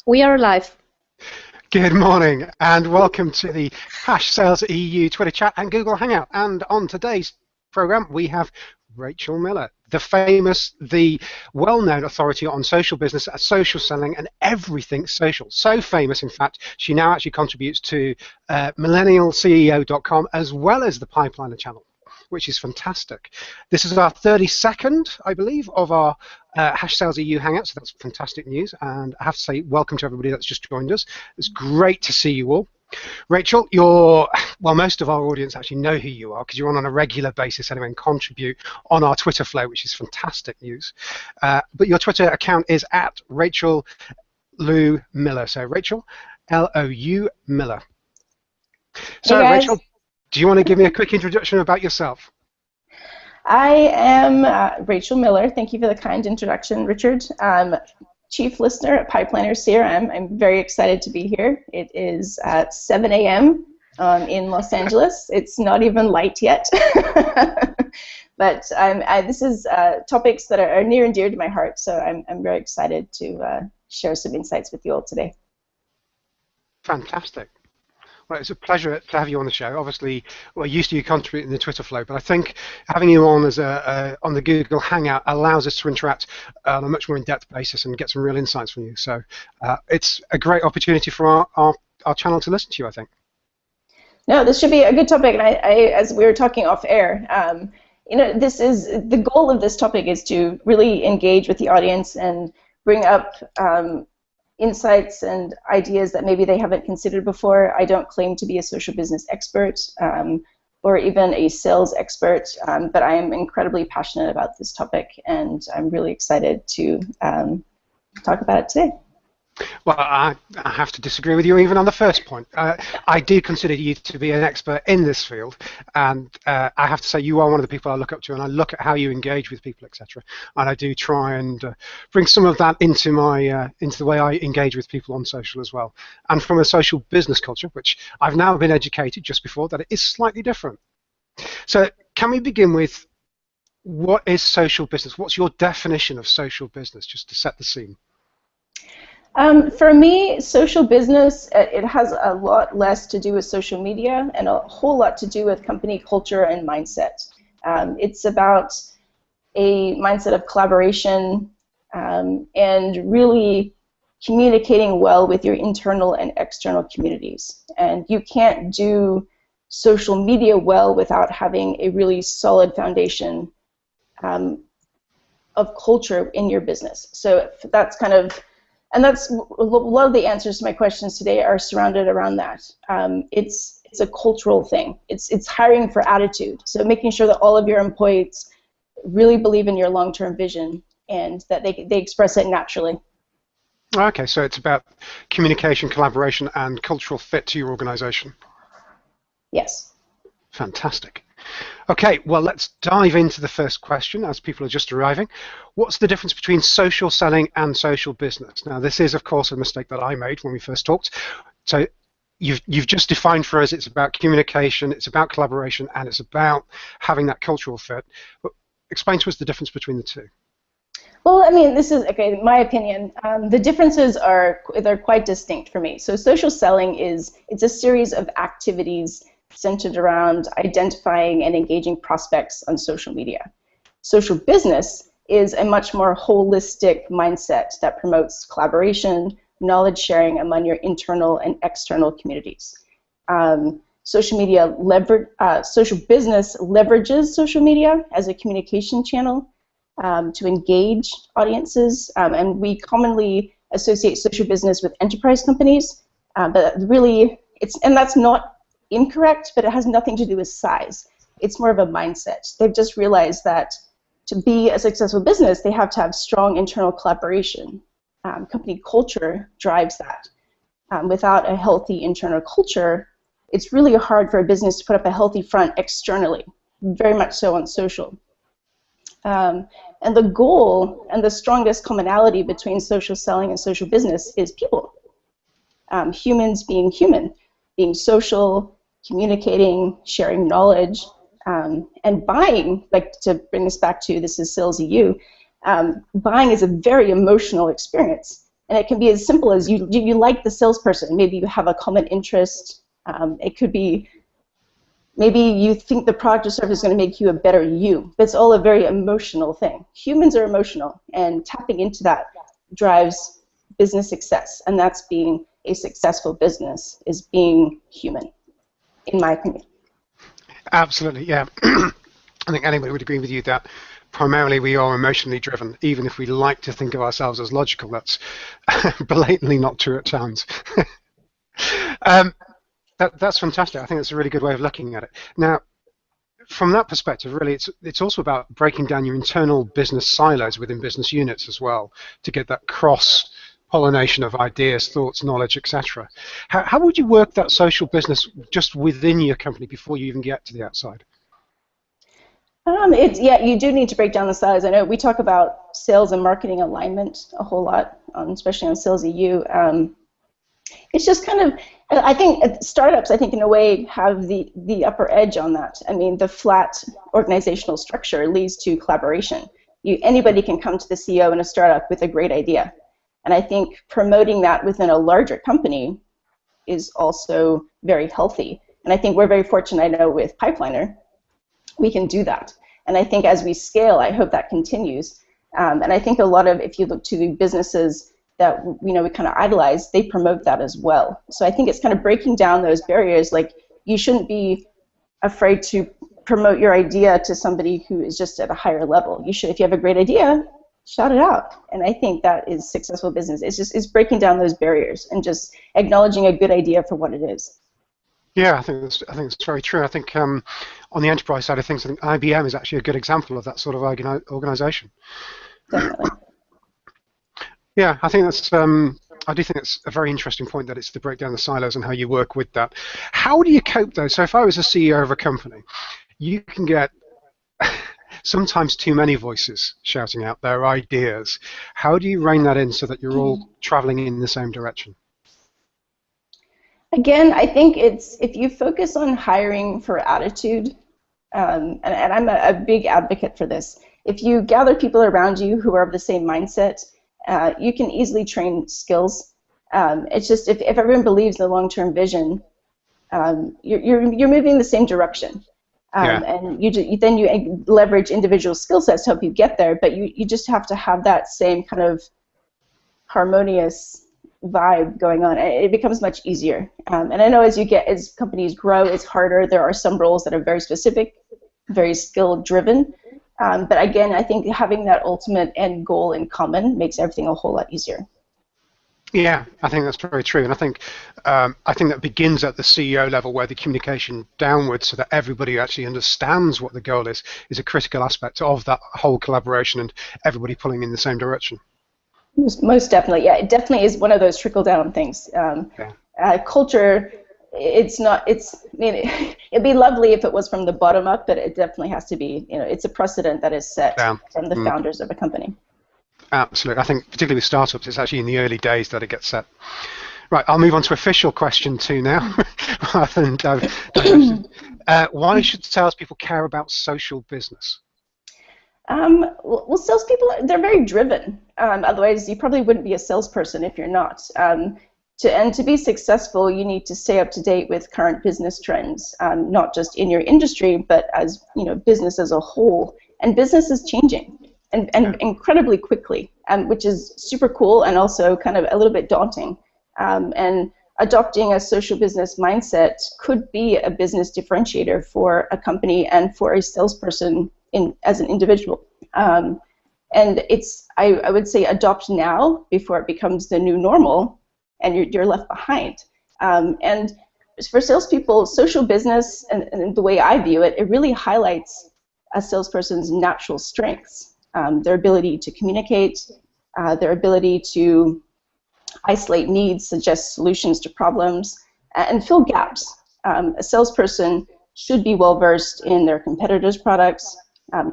We are live. Good morning and welcome to the Sales EU Twitter chat and Google Hangout. And on today's program we have Rachel Miller, the well-known authority on social business, social selling and everything social. So famous, in fact, she now actually contributes to millennialceo.com as well as the Pipeliner channel, which is fantastic. This is our 32nd, I believe, of our Sales EU Hangout, so that's fantastic news. And I have to say, welcome to everybody that's just joined us. It's great to see you all. Rachel, most of our audience actually know who you are because you're on a regular basis anyway and contribute on our Twitter flow, which is fantastic news. But your Twitter account is at Rachel Lou Miller. So Rachel, L-O-U Miller. So hey Rachel, do you want to give me a quick introduction about yourself? I am Rachel Miller. Thank you for the kind introduction, Richard. Chief Listener at Pipeliner CRM. I'm very excited to be here. It is at 7 a.m. In Los Angeles. It's not even light yet. But this is topics that are near and dear to my heart, so I'm very excited to share some insights with you all today. Fantastic. Well, it's a pleasure to have you on the show. Obviously, we're used to you contributing in the Twitter flow, but I think having you on as on the Google Hangout allows us to interact on a much more in-depth basis and get some real insights from you. So it's a great opportunity for our channel to listen to you, I think. No, this should be a good topic, and as we were talking off air, this is the goal of this topic is to really engage with the audience and bring up insights and ideas that maybe they haven't considered before. I don't claim to be a social business expert or even a sales expert, but I am incredibly passionate about this topic, and I'm really excited to talk about it today. Well, I have to disagree with you even on the first point. I do consider you to be an expert in this field, and I have to say you are one of the people I look up to, and I look at how you engage with people, etc. And I do try and bring some of that into my into the way I engage with people on social as well. And from a social business culture, which I've now been educated just before, that it is slightly different. So can we begin with what is social business? What's your definition of social business, just to set the scene? For me, social business, it has a lot less to do with social media and a whole lot to do with company culture and mindset. It's about a mindset of collaboration and really communicating well with your internal and external communities. And you can't do social media well without having a really solid foundation of culture in your business. So that's kind of And that's a lot of the answers to my questions today are surrounded around that. It's a cultural thing. It's hiring for attitude. So making sure that all of your employees really believe in your long-term vision and that they express it naturally. Okay, so it's about communication, collaboration, and cultural fit to your organization. Yes. Fantastic. Okay, well, let's dive into the first question as people are just arriving. What's the difference between social selling and social business? Now, this is, of course, a mistake that I made when we first talked. So you've just defined for us it's about communication, it's about collaboration, and it's about having that cultural fit. But explain to us the difference between the two. Well, I mean, this is, okay, my opinion. The differences they're quite distinct for me. So social selling it's a series of activities centered around identifying and engaging prospects on social media. Social business is a much more holistic mindset that promotes collaboration, knowledge sharing among your internal and external communities. Social business leverages social media as a communication channel to engage audiences, and we commonly associate social business with enterprise companies, but really, that's not incorrect, but it has nothing to do with size. It's more of a mindset. They've just realized that to be a successful business, they have to have strong internal collaboration. Company culture drives that. Without a healthy internal culture, it's really hard for a business to put up a healthy front externally, very much so on social. And the goal and the strongest commonality between social selling and social business is people. Humans being human, being social, communicating, sharing knowledge, and buying, like to bring this back to this is Sales EU, buying is a very emotional experience. And it can be as simple as you like the salesperson. Maybe you have a common interest. It could be maybe you think the product or service is going to make you a better you. But it's all a very emotional thing. Humans are emotional, and tapping into that drives business success. And that's being a successful business, is being human, in my opinion. Absolutely, yeah. I think anybody would agree with you that primarily we are emotionally driven, even if we like to think of ourselves as logical. That's blatantly not true at times. That's fantastic. I think that's a really good way of looking at it. Now, from that perspective, really, it's also about breaking down your internal business silos within business units as well, to get that cross-pollination of ideas, thoughts, knowledge, etc. How would you work that social business just within your company before you even get to the outside? Yeah, you do need to break down the silos. I know we talk about sales and marketing alignment a whole lot, especially on Sales EU. It's just kind of, I think startups, in a way, have the upper edge on that. I mean, the flat organizational structure leads to collaboration. Anybody can come to the CEO in a startup with a great idea. And I think promoting that within a larger company is also very healthy. And I think we're very fortunate, I know, with Pipeliner, we can do that. And I think as we scale, I hope that continues. And I think a lot of, if you look to the businesses that we kind of idolize, they promote that as well. So I think it's kind of breaking down those barriers. Like, you shouldn't be afraid to promote your idea to somebody who is just at a higher level. You should, if you have a great idea, shout it out. And I think that is successful business. It's breaking down those barriers and just acknowledging a good idea for what it is. Yeah, I think that's very true. I think on the enterprise side of things, I think IBM is actually a good example of that sort of organization. Definitely. Yeah, I think that's. I do think it's a very interesting point that it's to break down the silos and how you work with that. How do you cope though? So if I was a CEO of a company, you can get sometimes too many voices shouting out their ideas. How do you rein that in so that you're all traveling in the same direction? Again, I think it's, if you focus on hiring for attitude, and I'm a big advocate for this, if you gather people around you who are of the same mindset, you can easily train skills. It's just if everyone believes in the long-term vision, you're moving in the same direction. And then you leverage individual skill sets to help you get there, but you just have to have that same kind of harmonious vibe going on. It becomes much easier. And I know as companies grow, it's harder. There are some roles that are very specific, very skill-driven. But again, I think having that ultimate end goal in common makes everything a whole lot easier. Yeah, I think that's very true, and I think that begins at the CEO level, where the communication downwards, so that everybody actually understands what the goal is a critical aspect of that whole collaboration and everybody pulling in the same direction. Most definitely, yeah. It definitely is one of those trickle-down things. Culture, it's not. It'd be lovely if it was from the bottom up, but it definitely has to be. It's a precedent that is set from the founders of a company. Absolutely. I think particularly with startups, it's actually in the early days that it gets set. Right, I'll move on to official question 2 now. rather than why should salespeople care about social business? Well, salespeople, they're very driven. Otherwise, you probably wouldn't be a salesperson if you're not. To be successful, you need to stay up to date with current business trends, not just in your industry, but as business as a whole. And business is changing, and incredibly quickly, which is super cool and also kind of a little bit daunting. And adopting a social business mindset could be a business differentiator for a company and for a salesperson as an individual. And I would say adopt now before it becomes the new normal and you're left behind. And for salespeople, social business, and the way I view it, it really highlights a salesperson's natural strengths, their ability to communicate, their ability to isolate needs, suggest solutions to problems, and fill gaps. A salesperson should be well versed in their competitors' products,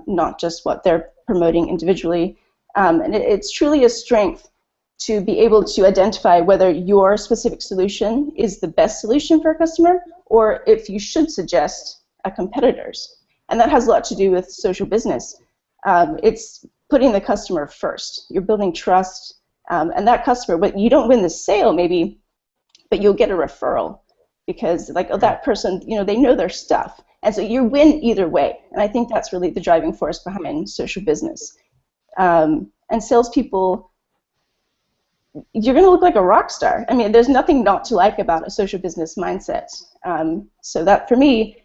not just what they're promoting individually. And it's truly a strength to be able to identify whether your specific solution is the best solution for a customer, or if you should suggest a competitor's. And that has a lot to do with social business. It's putting the customer first. You're building trust. And that customer, but you don't win the sale maybe, but you'll get a referral because like, oh, that person, they know their stuff. And so you win either way. And I think that's really the driving force behind social business. And salespeople, you're going to look like a rock star. I mean, there's nothing not to like about a social business mindset. So that, for me,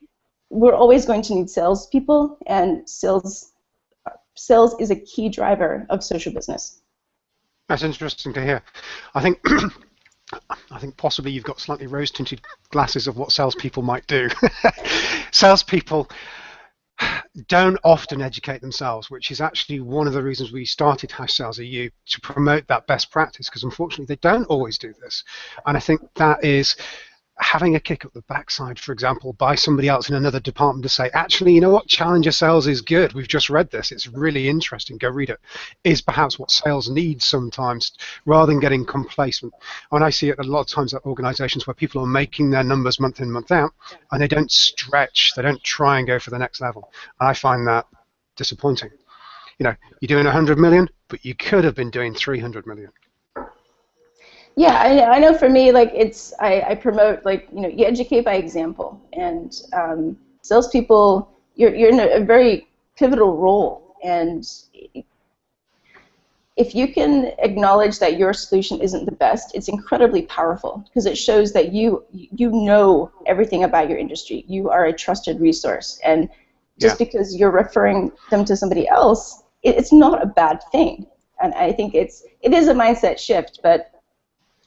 we're always going to need salespeople, and sales is a key driver of social business. That's interesting to hear. I think possibly you've got slightly rose-tinted glasses of what salespeople might do. Salespeople don't often educate themselves, which is actually one of the reasons we started #SalesEU, to promote that best practice, because unfortunately they don't always do this. And I think that is having a kick up the backside, for example, by somebody else in another department to say, actually, you know what, Challenger Sales is good. We've just read this. It's really interesting. Go read it. Is perhaps what sales needs sometimes, rather than getting complacent. And I see it a lot of times at organizations where people are making their numbers month in, month out, and they don't stretch. They don't try and go for the next level. And I find that disappointing. You're doing 100 million, but you could have been doing 300 million. Yeah, I know for me, like, I promote, like, you educate by example. And salespeople, you're in a very pivotal role. And if you can acknowledge that your solution isn't the best, it's incredibly powerful, because it shows that you know everything about your industry. You are a trusted resource. And just because you're referring them to somebody else, it's not a bad thing. And I think it is a mindset shift, but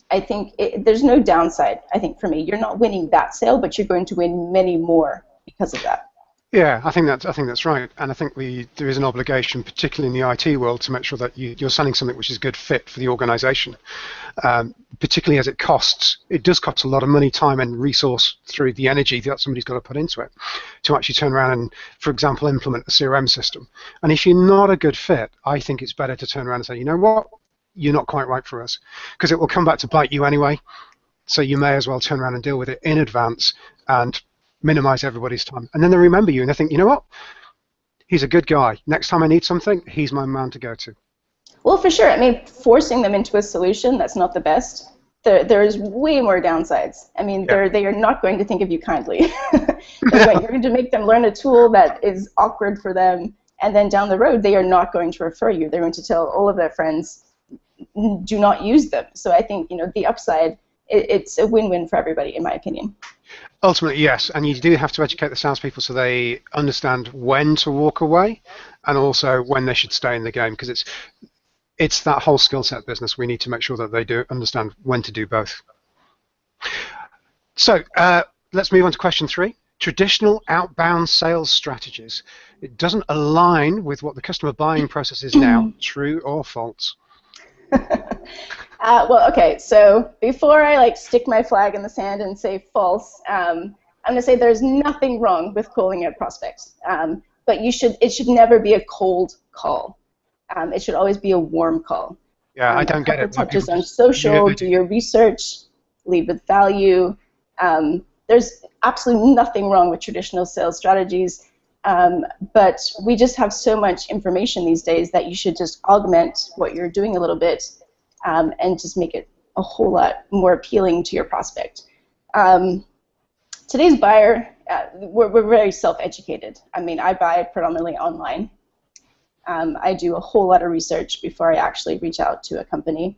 I think there's no downside, I think, for me. You're not winning that sale, but you're going to win many more because of that. Yeah, I think that's right, and I think there is an obligation, particularly in the IT world, to make sure that you're selling something which is a good fit for the organisation, particularly as it does cost a lot of money, time, and resource through the energy that somebody's got to put into it to actually turn around and, for example, implement a CRM system. And if you're not a good fit, I think it's better to turn around and say, you know what, you're not quite right for us, because it will come back to bite you anyway. So you may as well turn around and deal with it in advance and minimize everybody's time. And then they remember you and they think, you know what? He's a good guy. Next time I need something, he's my man to go to. Well, for sure. I mean, forcing them into a solution, that's not the best. There's way more downsides. I mean, they are not going to think of you kindly. You're going to make them learn a tool that is awkward for them, and then down the road, they are not going to refer you. They're going to tell all of their friends, do not use them. So I think, the upside, it's a win-win for everybody, in my opinion. Ultimately, yes, and you do have to educate the salespeople so they understand when to walk away and also when they should stay in the game, because it's that whole skill set business. We need to make sure that they do understand when to do both. So let's move on to question 3. Traditional outbound sales strategies. It doesn't align with what the customer buying process is now. True or false? Well, okay, so before I stick my flag in the sand and say false, I'm going to say there's nothing wrong with calling out prospects, but it should never be a cold call. It should always be a warm call. Yeah, I don't get it. Touches on social, do your research, lead with value. There's absolutely nothing wrong with traditional sales strategies, but we just have so much information these days that you should just augment what you're doing a little bit and just make it a whole lot more appealing to your prospect. Today's buyer, we're very self-educated. I mean, I buy predominantly online. I do a whole lot of research before I actually reach out to a company.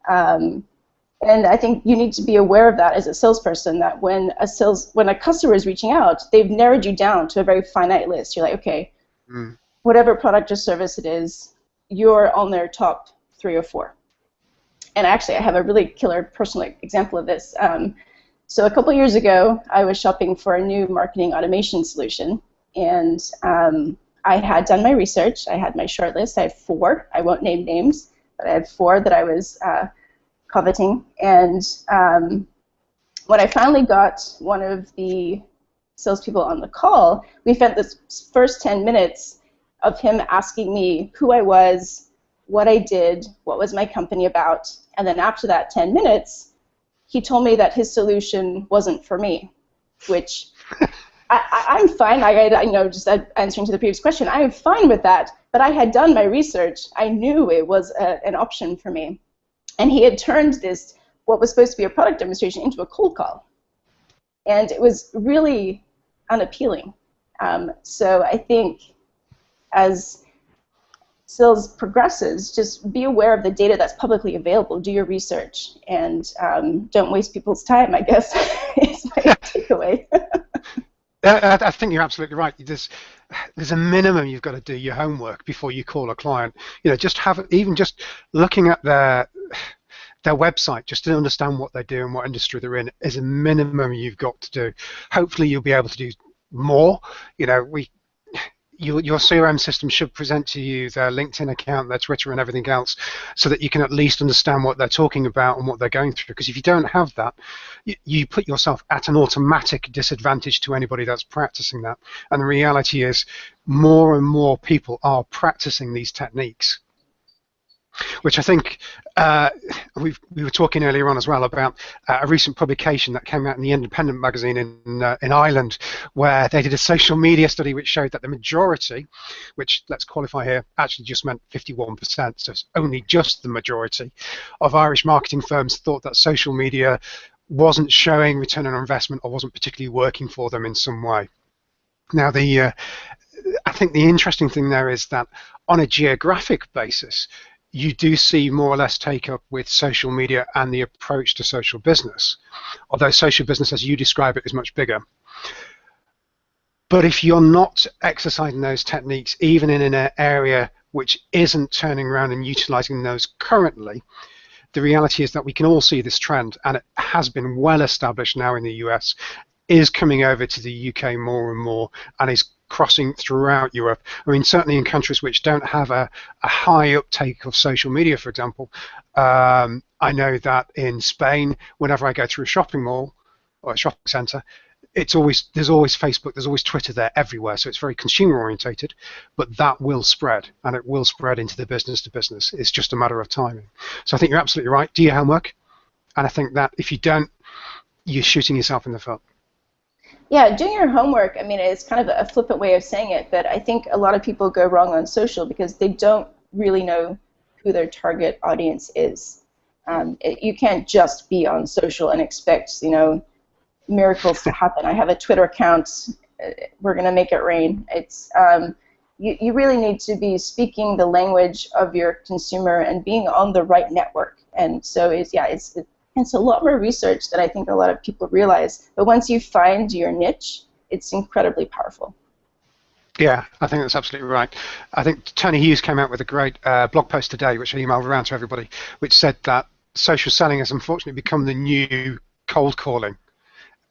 And I think you need to be aware of that as a salesperson, that when a customer is reaching out, they've narrowed you down to a very finite list. You're like, okay, whatever product or service it is, you're on their top 3 or 4. And actually, I have a really killer personal example of this. So a couple years ago, I was shopping for a new marketing automation solution, and I had done my research. I had my short list. I had 4. I won't name names, but I had 4 that I was coveting. And when I finally got one of the salespeople on the call, we spent this first 10 minutes of him asking me who I was, what I did, what was my company about, and then after that 10 minutes, he told me that his solution wasn't for me, which I'm fine. I know, just answering to the previous question, I am fine with that, but I had done my research. I knew it was an option for me. And he had turned this, what was supposed to be a product demonstration, into a cold call. And it was really unappealing. So I think as sales progresses, just be aware of the data that's publicly available. Do your research, and don't waste people's time, I guess, is my takeaway. I think you're absolutely right. There's a minimum you've got to do your homework before you call a client. Just even just looking at their website just to understand what they do and what industry they're in is a minimum you've got to do. Hopefully you'll be able to do more. Your CRM system should present to you their LinkedIn account, their Twitter, and everything else, so that you can at least understand what they're talking about and what they're going through. Because if you don't have that, you put yourself at an automatic disadvantage to anybody that's practicing that. And the reality is, more and more people are practicing these techniques, which I think we were talking earlier on as well about a recent publication that came out in the Independent magazine in Ireland, where they did a social media study which showed that the majority, which let's qualify here, actually just meant 51%, so it's only just the majority of Irish marketing firms thought that social media wasn't showing return on investment or wasn't particularly working for them in some way. Now, I think the interesting thing there is that on a geographic basis, you do see more or less take up with social media and the approach to social business, although social business, as you describe it, is much bigger. But if you're not exercising those techniques, even in an area which isn't turning around and utilizing those currently, the reality is that we can all see this trend, and it has been well established now in the US, is coming over to the UK more and more, and is crossing throughout Europe. I mean, certainly in countries which don't have a high uptake of social media, for example. I know that in Spain, whenever I go through a shopping mall or a shopping centre, there's always Facebook, there's always Twitter there everywhere, so it's very consumer orientated, but that will spread, and it will spread into the business to business. It's just a matter of timing. So I think you're absolutely right. Do your homework, and I think that if you don't, you're shooting yourself in the foot. Yeah, doing your homework, I mean, it's kind of a flippant way of saying it, but I think a lot of people go wrong on social because they don't really know who their target audience is. You can't just be on social and expect, miracles to happen. I have a Twitter account. We're going to make it rain. It's you really need to be speaking the language of your consumer and being on the right network. And so it's a lot more research than I think a lot of people realize. But once you find your niche, it's incredibly powerful. Yeah, I think that's absolutely right. I think Tony Hughes came out with a great blog post today, which I emailed around to everybody, which said that social selling has unfortunately become the new cold calling.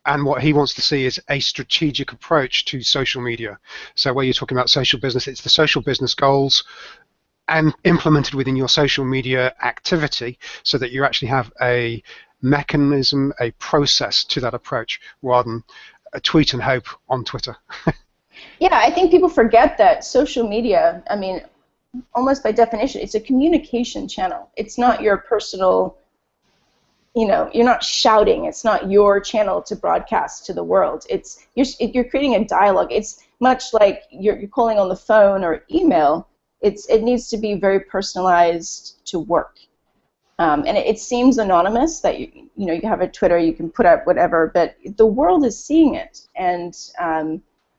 And what he wants to see is a strategic approach to social media. So where you're talking about social business, it's the social business goals and implemented within your social media activity so that you actually have a mechanism, a process to that approach rather than a tweet and hope on Twitter. Yeah, I think people forget that social media, I mean, almost by definition, it's a communication channel. It's not your personal, you're not shouting. It's not your channel to broadcast to the world. You're creating a dialogue. It's much like you're calling on the phone or email. It needs to be very personalized to work. And it seems anonymous that you have a Twitter, you can put up whatever, but the world is seeing it, and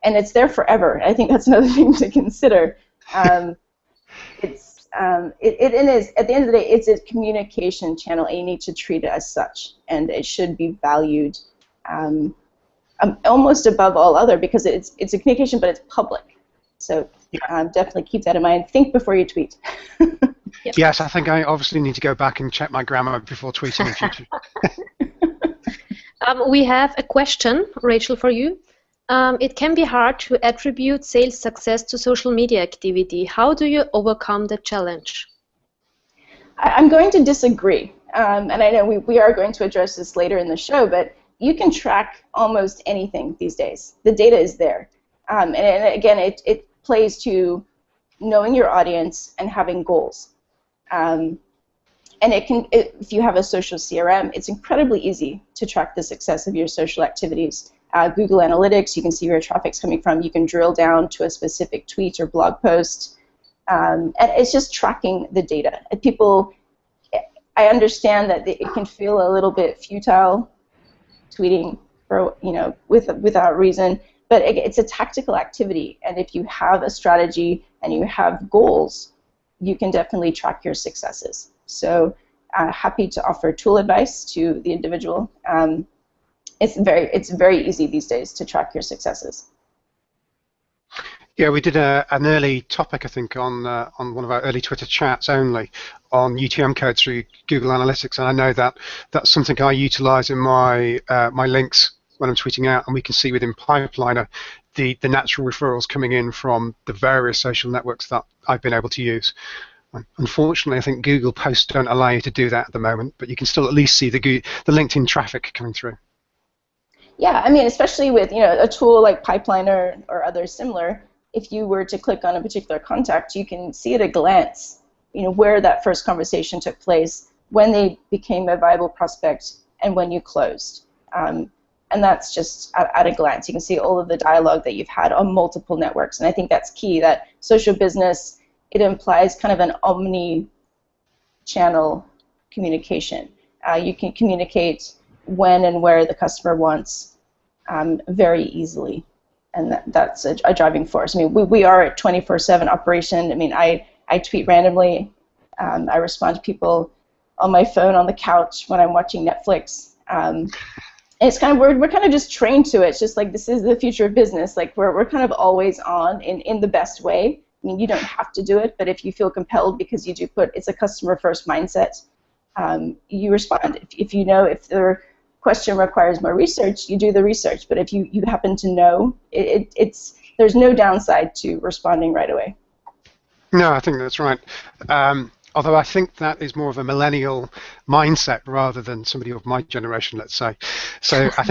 it's there forever. I think that's another thing to consider. It is at the end of the day, it's a communication channel, and you need to treat it as such, and it should be valued almost above all other because it's a communication, but it's public. So definitely keep that in mind. Think before you tweet. Yep. Yes, I think I obviously need to go back and check my grammar before tweeting in future. We have a question, Rachel, for you. It can be hard to attribute sales success to social media activity. How do you overcome the challenge? I'm going to disagree, and I know we are going to address this later in the show, but you can track almost anything these days. The data is there, and again, it plays to knowing your audience and having goals. And if you have a social CRM, it's incredibly easy to track the success of your social activities. Google Analytics, you can see where traffic's coming from. You can drill down to a specific tweet or blog post. And it's just tracking the data. I understand that it can feel a little bit futile, tweeting for without reason, but it's a tactical activity, and if you have a strategy and you have goals, you can definitely track your successes. So happy to offer tool advice to the individual. It's very easy these days to track your successes. Yeah, we did an early topic, I think, on one of our early Twitter chats only on UTM code through Google Analytics, and I know that that's something I utilize in my my links when I'm tweeting out, and we can see within Pipeliner the natural referrals coming in from the various social networks that I've been able to use. Unfortunately, I think Google Posts don't allow you to do that at the moment, but you can still at least see the LinkedIn traffic coming through. Yeah, I mean, especially with a tool like Pipeliner or others similar, if you were to click on a particular contact, you can see at a glance, where that first conversation took place, when they became a viable prospect, and when you closed. And that's just at a glance. You can see all of the dialogue that you've had on multiple networks, and I think that's key. That social business, it implies kind of an omni-channel communication. You can communicate when and where the customer wants very easily. And that's a driving force. I mean, we are a 24/7 operation. I mean, I tweet randomly. I respond to people on my phone on the couch when I'm watching Netflix. And it's kind of we're kind of just trained to it. It's just like this is the future of business. Like we're kind of always on in the best way. I mean, you don't have to do it, but if you feel compelled because you do it's a customer first mindset, you respond. If you know if the question requires more research, you do the research. But if you happen to know, there's no downside to responding right away. No, I think that's right. Although I think that is more of a millennial mindset rather than somebody of my generation, let's say. So I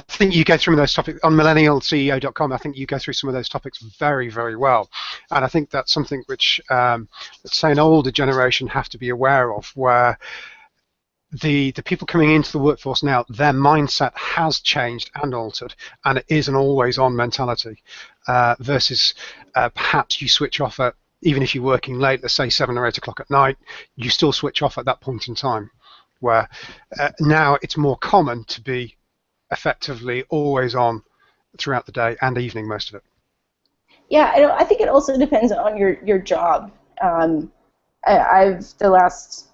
think you go through those topics on millennialceo.com. I think you go through some of those topics very, very well. And I think that's something which, let's say, an older generation have to be aware of, where the people coming into the workforce now, their mindset has changed and altered, and it is an always-on mentality versus perhaps you switch off at, even if you're working late, let's say 7 or 8 o'clock at night, you still switch off at that point in time, where now it's more common to be effectively always on throughout the day and evening, most of it. Yeah, I think it also depends on your job. The last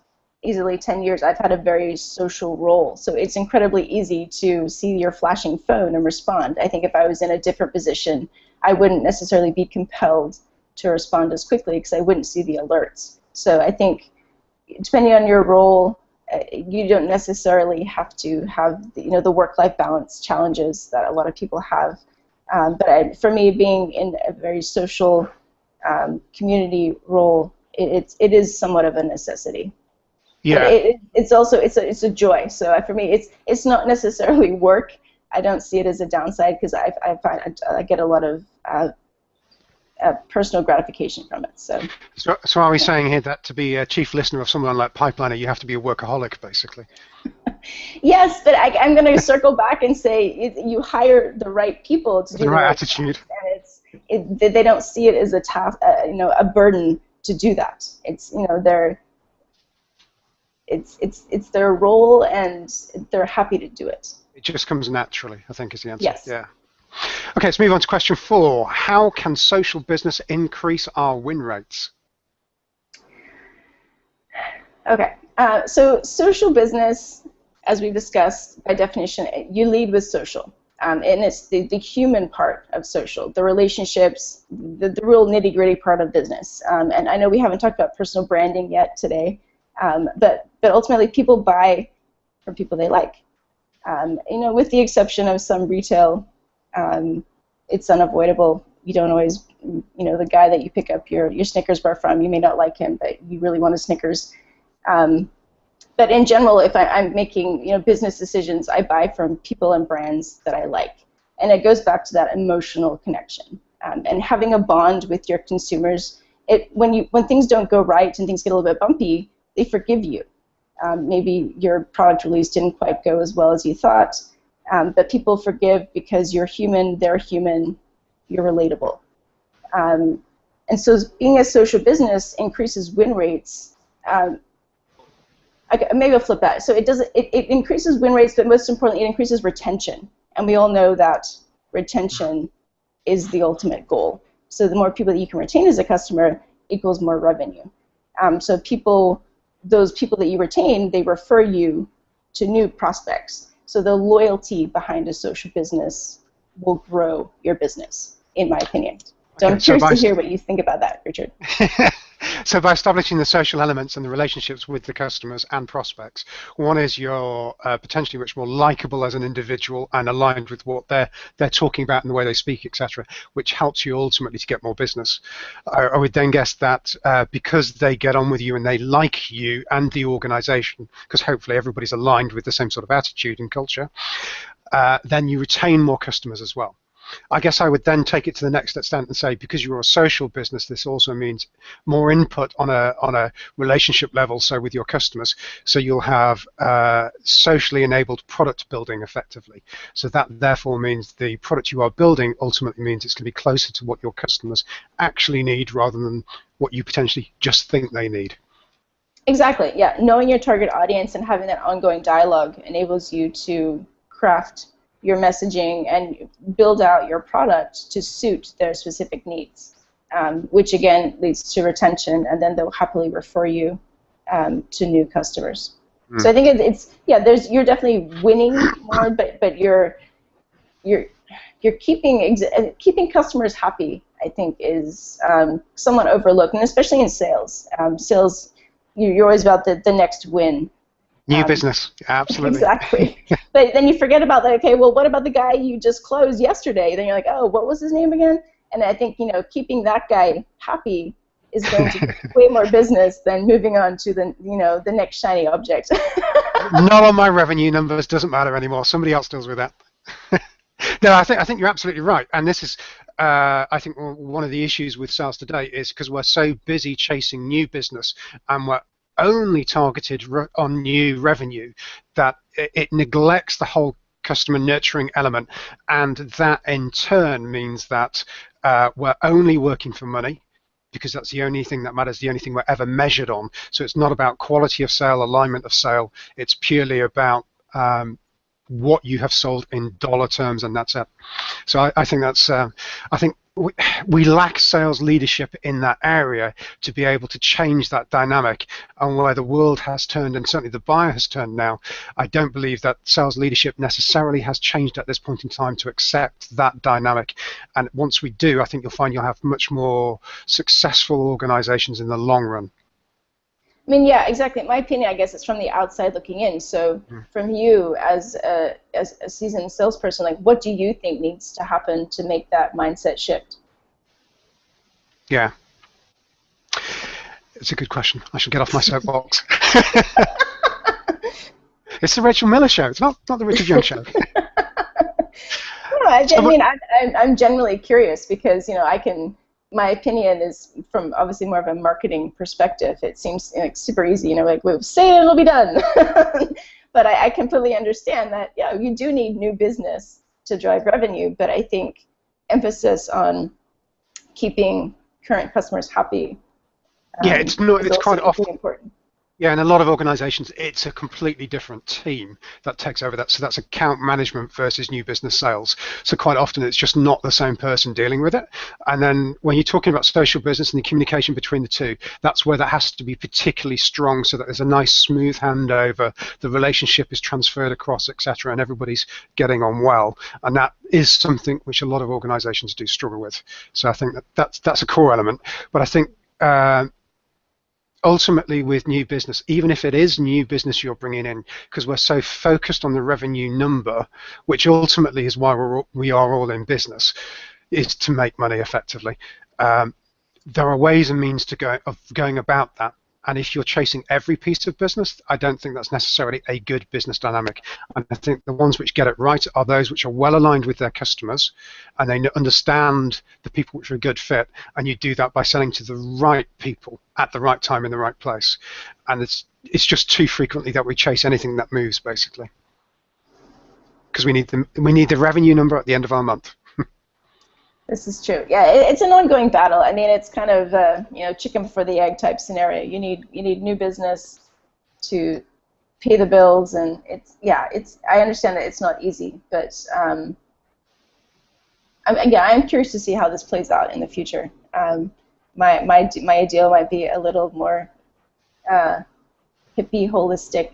easily 10 years, I've had a very social role, so it's incredibly easy to see your flashing phone and respond. I think if I was in a different position, I wouldn't necessarily be compelled to respond as quickly because I wouldn't see the alerts. So I think depending on your role, you don't necessarily have to have the work-life balance challenges that a lot of people have. But for me, being in a very social community role, it is somewhat of a necessity. Yeah. It's also it's a joy. So for me, it's not necessarily work. I don't see it as a downside because I find I get a lot of personal gratification from it. So are we saying here that to be a chief listener of someone like Pipeliner, you have to be a workaholic, basically? Yes, but I'm going to circle back and say you hire the right people to do the right attitude. And they don't see it as a task, a burden to do that. It's it's their role, and they're happy to do it. It just comes naturally, I think, is the answer. Yes. Yeah. Okay, let's move on to question 4. How can social business increase our win rates? Okay, so social business, as we've discussed, by definition, you lead with social. And it's the human part of social, the relationships, the real nitty-gritty part of business. And I know we haven't talked about personal branding yet today, but ultimately people buy from people they like. With the exception of some retail, it's unavoidable. You don't always, the guy that you pick up your Snickers bar from, you may not like him, but you really want a Snickers. But in general, if I'm making business decisions, I buy from people and brands that I like, and it goes back to that emotional connection and having a bond with your consumers. When things don't go right and things get a little bit bumpy, they forgive you. Maybe your product release didn't quite go as well as you thought, but people forgive because you're human, they're human, you're relatable. And so being a social business increases win rates Okay, maybe I'll flip that. So it increases win rates, but most importantly, it increases retention. And we all know that retention is the ultimate goal. So the more people that you can retain as a customer equals more revenue. So those people that you retain, they refer you to new prospects. So the loyalty behind a social business will grow your business, in my opinion. So I'm curious to hear what you think about that, Richard. So by establishing the social elements and the relationships with the customers and prospects, one is you're potentially much more likable as an individual and aligned with what they're talking about and the way they speak, etc., which helps you ultimately to get more business. I would then guess that because they get on with you and they like you and the organization, because hopefully everybody's aligned with the same sort of attitude and culture, then you retain more customers as well. I guess I would then take it to the next extent and say, because you're a social business, this also means more input on a relationship level, so with your customers. So you'll have socially enabled product building effectively. So that therefore means the product you are building ultimately means it's going to be closer to what your customers actually need rather than what you potentially just think they need. Exactly, yeah. Knowing your target audience and having that ongoing dialogue enables you to craft your messaging and build out your product to suit their specific needs, which again leads to retention, and then they'll happily refer you to new customers. So I think you're definitely winning more, but you're keeping customers happy, I think, is somewhat overlooked, and especially in sales. Sales, you're always about the next win. New business, absolutely. Exactly. But then you forget about that. Okay, well, what about the guy you just closed yesterday? Then you're like, oh, what was his name again? And I think keeping that guy happy is going to be way more business than moving on to the next shiny object. Not on my revenue numbers. Doesn't matter anymore. Somebody else deals with that. No, I think you're absolutely right. And this is, I think, one of the issues with sales today is because we're so busy chasing new business and we're only targeted on new revenue that it neglects the whole customer nurturing element, and that in turn means that we're only working for money because that's the only thing that matters, the only thing we're ever measured on. So it's not about quality of sale, alignment of sale, it's purely about what you have sold in dollar terms, and that's it. So I think that's I think we lack sales leadership in that area to be able to change that dynamic. And where the world has turned, and certainly the buyer has turned now, I don't believe that sales leadership necessarily has changed at this point in time to accept that dynamic. And once we do, I think you'll find you'll have much more successful organizations in the long run. I mean, yeah, exactly. In my opinion, I guess it's from the outside looking in. So from you as a seasoned salesperson, like, what do you think needs to happen to make that mindset shift? Yeah. It's a good question. I should get off my soapbox. It's the Rachel Miller show. It's not the Richard Young show. I'm genuinely curious because, my opinion is from obviously more of a marketing perspective. It seems super easy, like, we'll say it, it'll be done. But I completely understand that, you do need new business to drive revenue, but I think emphasis on keeping current customers happy it's quite often important. Yeah, in a lot of organizations, it's a completely different team that takes over that. So that's account management versus new business sales. So quite often it's just not the same person dealing with it. And then when you're talking about social business and the communication between the two, that's where that has to be particularly strong so that there's a nice smooth handover, the relationship is transferred across, etc., and everybody's getting on well. And that is something which a lot of organizations do struggle with. So I think that's a core element. But I think ultimately with new business, even if it is new business you're bringing in, because we're so focused on the revenue number, which ultimately is why we are all in business, is to make money effectively. There are ways and means of going about that. And if you're chasing every piece of business, I don't think that's necessarily a good business dynamic. And I think the ones which get it right are those which are well aligned with their customers and they understand the people which are a good fit. And you do that by selling to the right people at the right time in the right place. And it's just too frequently that we chase anything that moves, basically, because we need the revenue number at the end of our month. This is true. Yeah, it's an ongoing battle. I mean, it's kind of chicken before the egg type scenario. You need new business to pay the bills, and I understand that it's not easy, but I'm curious to see how this plays out in the future. My ideal might be a little more hippie, holistic,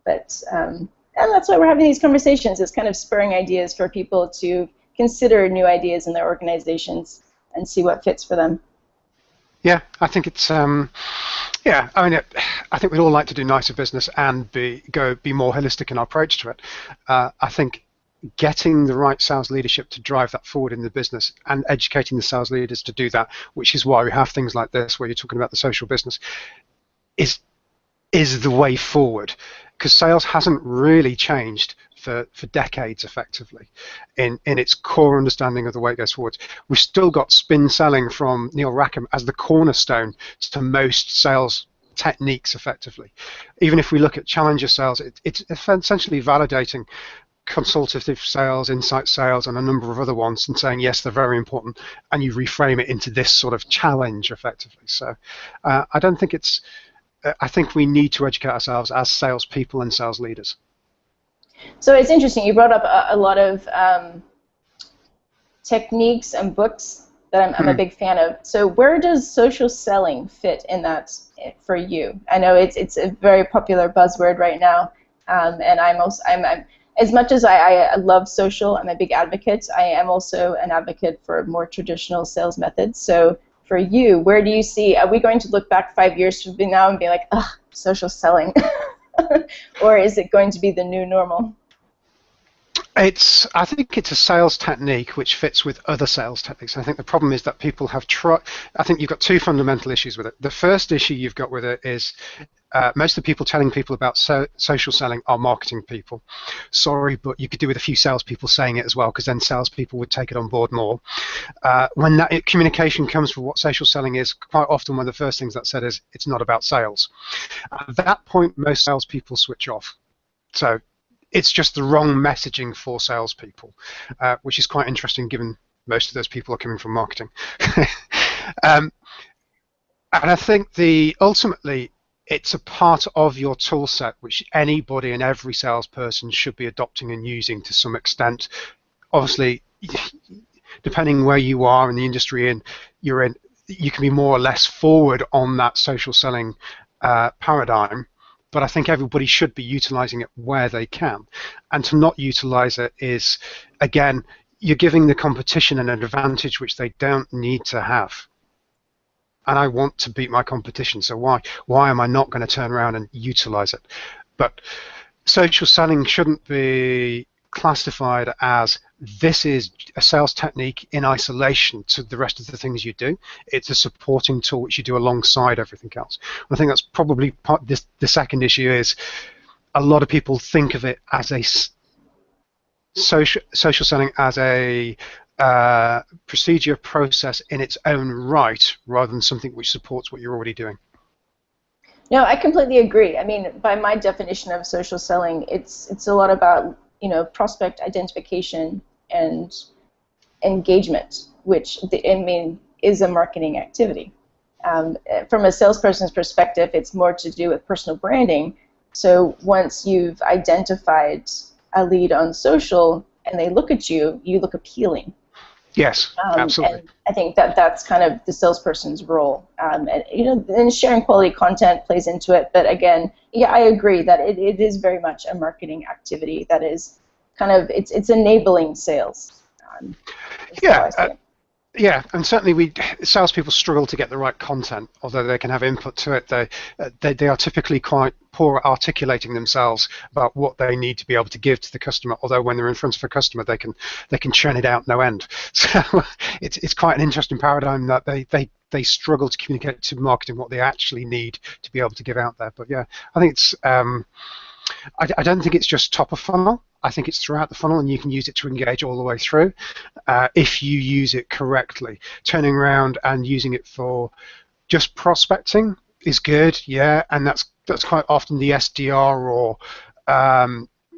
but and that's why we're having these conversations. It's kind of spurring ideas for people to consider new ideas in their organizations and see what fits for them. Yeah, I think it's yeah. I mean, I think we'd all like to do nicer business and be more holistic in our approach to it. I think getting the right sales leadership to drive that forward in the business and educating the sales leaders to do that, which is why we have things like this, where you're talking about the social business, is the way forward, because sales hasn't really changed for decades effectively in its core understanding of the way it goes forward. We've still got spin selling from Neil Rackham as the cornerstone to most sales techniques effectively. Even if we look at challenger sales, it's essentially validating consultative sales, insight sales, and a number of other ones, and saying yes, they're very important, and you reframe it into this sort of challenge effectively. So I don't think it's I think we need to educate ourselves as salespeople and sales leaders. So it's interesting, you brought up a lot of techniques and books that I'm a big fan of. So where does social selling fit in that for you? I know it's a very popular buzzword right now, and I'm as much as I love social, I'm a big advocate, I am also an advocate for more traditional sales methods. So for you, where do you see, are we going to look back 5 years from now and be like, ugh, social selling? Or is it going to be the new normal? I think it's a sales technique which fits with other sales techniques. I think the problem is that people have tried. I think you've got two fundamental issues with it. The first issue you've got with it is most of the people telling people about social selling are marketing people. Sorry, but you could do with a few salespeople saying it as well, because then salespeople would take it on board more. When that communication comes from what social selling is, quite often one of the first things that's said is it's not about sales. At that point, most salespeople switch off. So it's just the wrong messaging for salespeople, which is quite interesting given most of those people are coming from marketing. And I think ultimately it's a part of your tool set which anybody and every salesperson should be adopting and using to some extent. Obviously, depending where you are in the industry you're in, you can be more or less forward on that social selling paradigm. But I think everybody should be utilizing it where they can. And to not utilize it is, again, you're giving the competition an advantage which they don't need to have. And I want to beat my competition, so why am I not going to turn around and utilize it? But social selling shouldn't be classified as this is a sales technique in isolation to the rest of the things you do. It's a supporting tool which you do alongside everything else. I think that's probably the second issue is a lot of people think of it as a social selling as a procedure process in its own right rather than something which supports what you're already doing. No, I completely agree. I mean, by my definition of social selling, it's a lot about prospect identification and engagement, which is a marketing activity. From a salesperson's perspective, it's more to do with personal branding. So once you've identified a lead on social and they look at you, you look appealing. Yes, absolutely. And I think that's kind of the salesperson's role. And sharing quality content plays into it. But again, yeah, I agree that it is very much a marketing activity that is kind of it's enabling sales. Yeah, and certainly salespeople struggle to get the right content, although they can have input to it. They are typically quite poor at articulating themselves about what they need to be able to give to the customer. Although when they're in front of a customer, they can churn it out no end. So it's quite an interesting paradigm that they struggle to communicate to marketing what they actually need to be able to give out there. But yeah, I think it's I don't think it's just top of funnel. I think it's throughout the funnel, and you can use it to engage all the way through if you use it correctly. Turning around and using it for just prospecting is good, yeah, and that's quite often the SDR or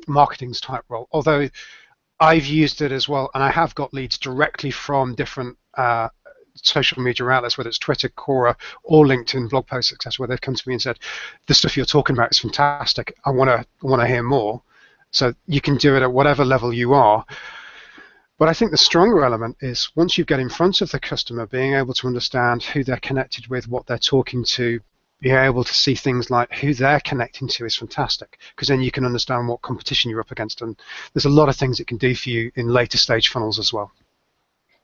marketing's type role. Although I've used it as well, and I have got leads directly from different social media outlets, whether it's Twitter, Quora, or LinkedIn blog posts, etc., where they've come to me and said, the stuff you're talking about is fantastic. I want to hear more. So you can do it at whatever level you are. But I think the stronger element is once you get in front of the customer, being able to understand who they're connected with, what they're talking to, being able to see things like who they're connecting to is fantastic, because then you can understand what competition you're up against, and there's a lot of things it can do for you in later stage funnels as well.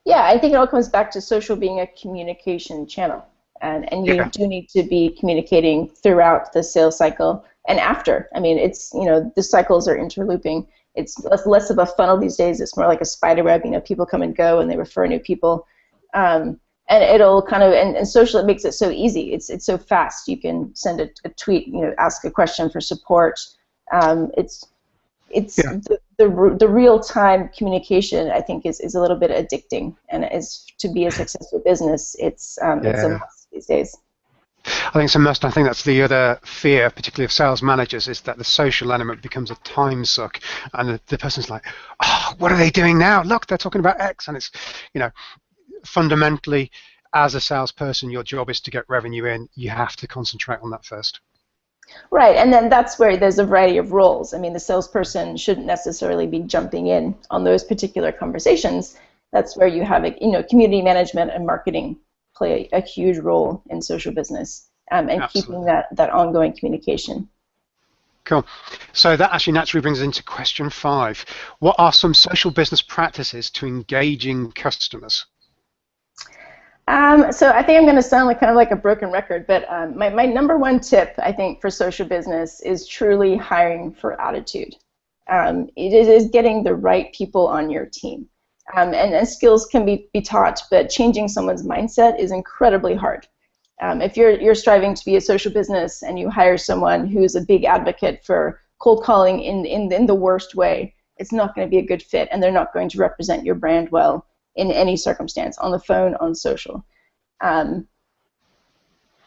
Yeah, I think it all comes back to social being a communication channel, and you do need to be communicating throughout the sales cycle and after. I mean, it's, you know, the cycles are interlooping. It's less of a funnel these days. It's more like a spider web. You know, people come and go, and they refer new people. And it'll kind of, and social, it makes it so easy. It's so fast. You can send a tweet, you know, ask a question for support. It's the real-time communication, I think, is a little bit addicting, and is to be a successful business, it's a must these days. I think it's a must. I think that's the other fear, particularly of sales managers, is that the social element becomes a time suck, and the person's like, oh, what are they doing now? Look, they're talking about X, and it's, you know, fundamentally, as a salesperson, your job is to get revenue in. You have to concentrate on that first. Right, and then that's where there's a variety of roles. I mean, the salesperson shouldn't necessarily be jumping in on those particular conversations. That's where you have, you know, community management and marketing play a huge role in social business, and keeping that ongoing communication. Cool. So that actually naturally brings us into question 5. What are some social business practices to engaging customers? So I think I'm going to sound like kind of like a broken record, but my number one tip, I think, for social business is truly hiring for attitude. It is getting the right people on your team. And skills can be taught, but changing someone's mindset is incredibly hard. If you're striving to be a social business and you hire someone who's a big advocate for cold calling in the worst way, it's not going to be a good fit, and they're not going to represent your brand well in any circumstance, on the phone, on social. But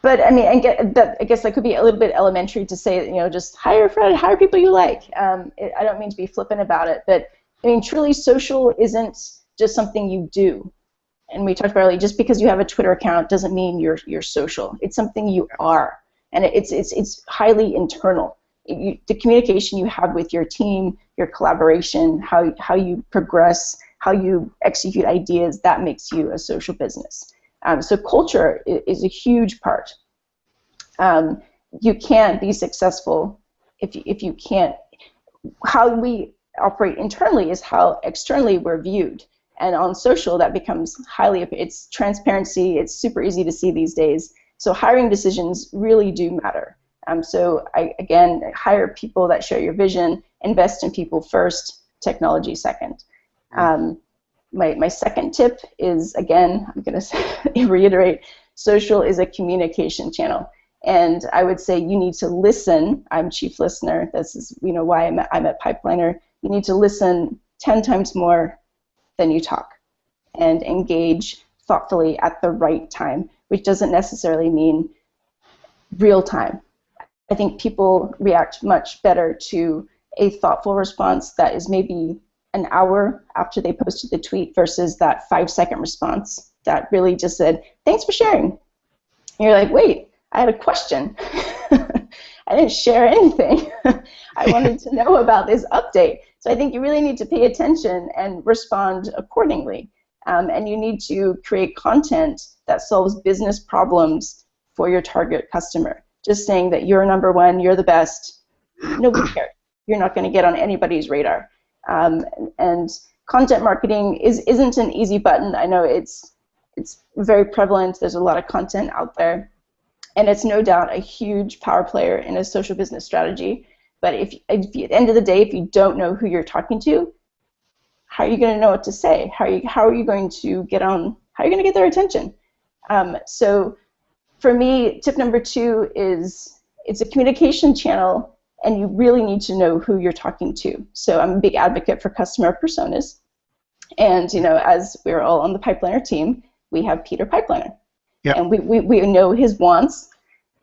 I mean, I guess that could be a little bit elementary to say, you know, just hire people you like. I don't mean to be flippant about it, but I mean, truly, social isn't just something you do. And we talked about earlier, just because you have a Twitter account doesn't mean you're social. It's something you are, and it's highly internal. The communication you have with your team, your collaboration, how you progress, how you execute ideas, that makes you a social business. So culture is a huge part. You can't be successful if you can't. How we operate internally is how externally we're viewed. And on social, that becomes it's transparency. It's super easy to see these days. So hiring decisions really do matter. So again, hire people that share your vision, invest in people first, technology second. My second tip is, again, I'm going to reiterate, social is a communication channel. And I would say you need to listen. I'm chief listener. This is, you know, why I'm at Pipeliner. You need to listen 10 times more than you talk, and engage thoughtfully at the right time, which doesn't necessarily mean real time. I think people react much better to a thoughtful response that is maybe an hour after they posted the tweet versus that 5-second response that really just said, thanks for sharing. And you're like, wait, I had a question. I didn't share anything. I wanted to know about this update. So I think you really need to pay attention and respond accordingly. And you need to create content that solves business problems for your target customer. Just saying that you're number one, you're the best, nobody cares. You're not going to get on anybody's radar. And content marketing isn't an easy button. I know it's very prevalent. There's a lot of content out there. And it's no doubt a huge power player in a social business strategy. But if at the end of the day, if you don't know who you're talking to, how are you going to know what to say? How are you going to get on? How are you going to get their attention? So for me, tip number 2 is it's a communication channel, and you really need to know who you're talking to. So I'm a big advocate for customer personas. And you know, as we're all on the Pipeliner team, we have Peter Pipeliner. Yep. And we know his wants,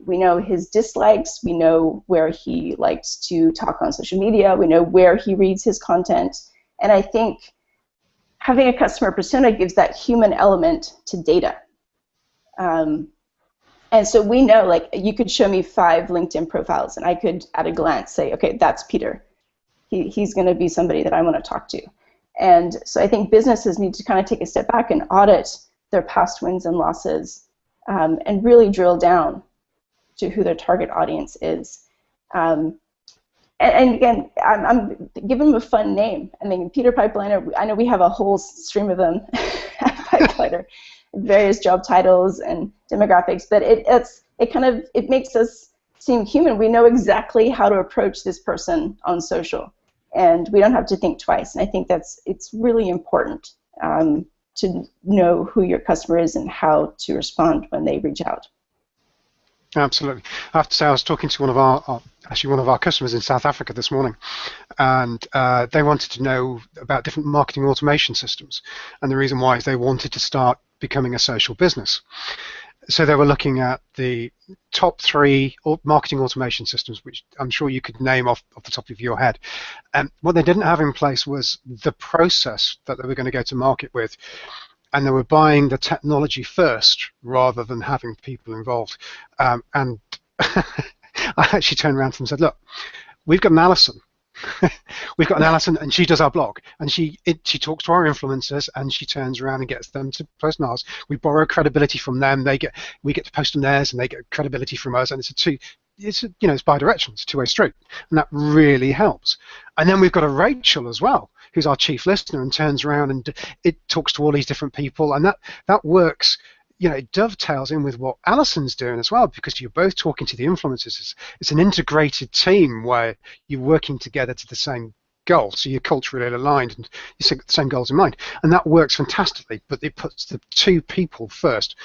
we know his dislikes, we know where he likes to talk on social media, we know where he reads his content, and I think having a customer persona gives that human element to data. And so we know, like, you could show me 5 LinkedIn profiles, and I could, at a glance, say, okay, that's Peter. He's going to be somebody that I want to talk to. And so I think businesses need to kind of take a step back and audit their past wins and losses, and really drill down to who their target audience is. And again, I'm giving them a fun name. I mean, Peter Pipeliner, I know we have a whole stream of them at Pipeliner, various job titles and demographics, but it makes us seem human. We know exactly how to approach this person on social, and we don't have to think twice. And I think it's really important to know who your customer is and how to respond when they reach out. Absolutely. I have to say, I was talking to one of our customers in South Africa this morning, and they wanted to know about different marketing automation systems, and the reason why is they wanted to start becoming a social business. So they were looking at the top 3 marketing automation systems, which I'm sure you could name off the top of your head. And what they didn't have in place was the process that they were going to go to market with. And they were buying the technology first rather than having people involved. And I actually turned around to them and said, look, we've got an Alison. We've got an Alison, and she does our blog, and she talks to our influencers, and she turns around and gets them to post on ours. We borrow credibility from them. We get to post on theirs, and they get credibility from us, and it's bi-directional. It's a two-way street, and that really helps. And then we've got a Rachel as well, who's our chief listener, and turns around and it talks to all these different people, and that works. It dovetails in with what Alison's doing as well, because you're both talking to the influencers. It's an integrated team where you're working together to the same goal, so you're culturally aligned and you have the same goals in mind, and that works fantastically. But it puts the 2 people first.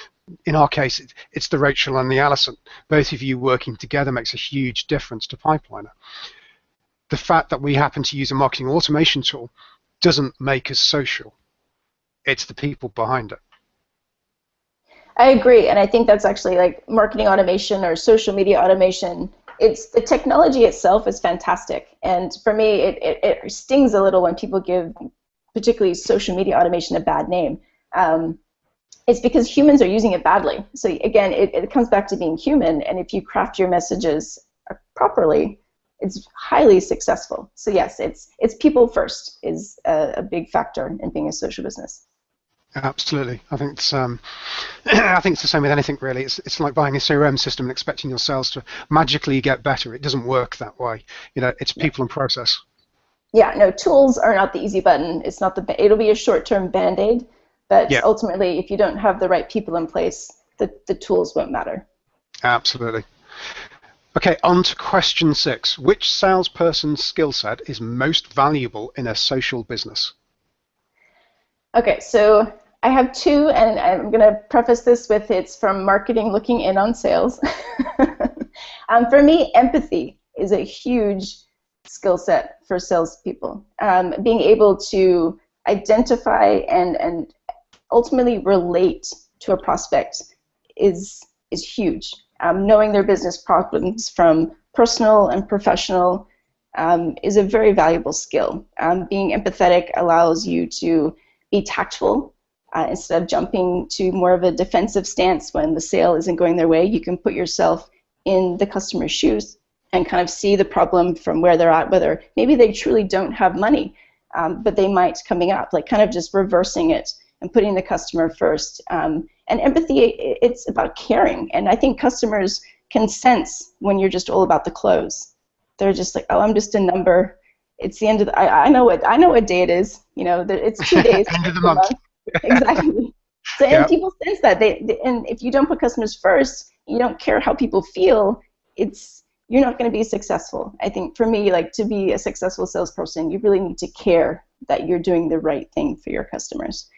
In our case, it's the Rachel and the Alison. Both of you working together makes a huge difference to Pipeliner. The fact that we happen to use a marketing automation tool doesn't make us social. It's the people behind it. I agree, and I think that's actually like marketing automation or social media automation. It's the technology itself is fantastic, and for me, it stings a little when people give, particularly social media automation, a bad name. It's because humans are using it badly. So again, it comes back to being human, and if you craft your messages properly, it's highly successful. So yes, it's people first is a big factor in being a social business. Absolutely. I think it's the same with anything really. It's like buying a CRM system and expecting your sales to magically get better. It doesn't work that way. It's people and process. Yeah, no, tools are not the easy button. It's not it'll be a short-term band-aid, but ultimately, if you don't have the right people in place, the tools won't matter. Absolutely. Okay, on to question 6. Which salesperson's skill set is most valuable in a social business? Okay, so I have 2, and I'm going to preface this with it's from marketing looking in on sales. For me, empathy is a huge skill set for salespeople. Being able to identify and ultimately relate to a prospect is huge. Knowing their business problems from personal and professional is a very valuable skill. Being empathetic allows you to be tactful. Instead of jumping to more of a defensive stance when the sale isn't going their way, you can put yourself in the customer's shoes and kind of see the problem from where they're at, whether maybe they truly don't have money, but they might coming up, like kind of just reversing it and putting the customer first. And empathy, it's about caring. And I think customers can sense when you're just all about the close. They're just like, oh, I'm just a number. It's the end of the, I know what day it is. It's 2 days. End of the month. Exactly. So and people sense that. And if you don't put customers first, you don't care how people feel, you're not going to be successful. I think for me, like to be a successful salesperson, you really need to care that you're doing the right thing for your customers.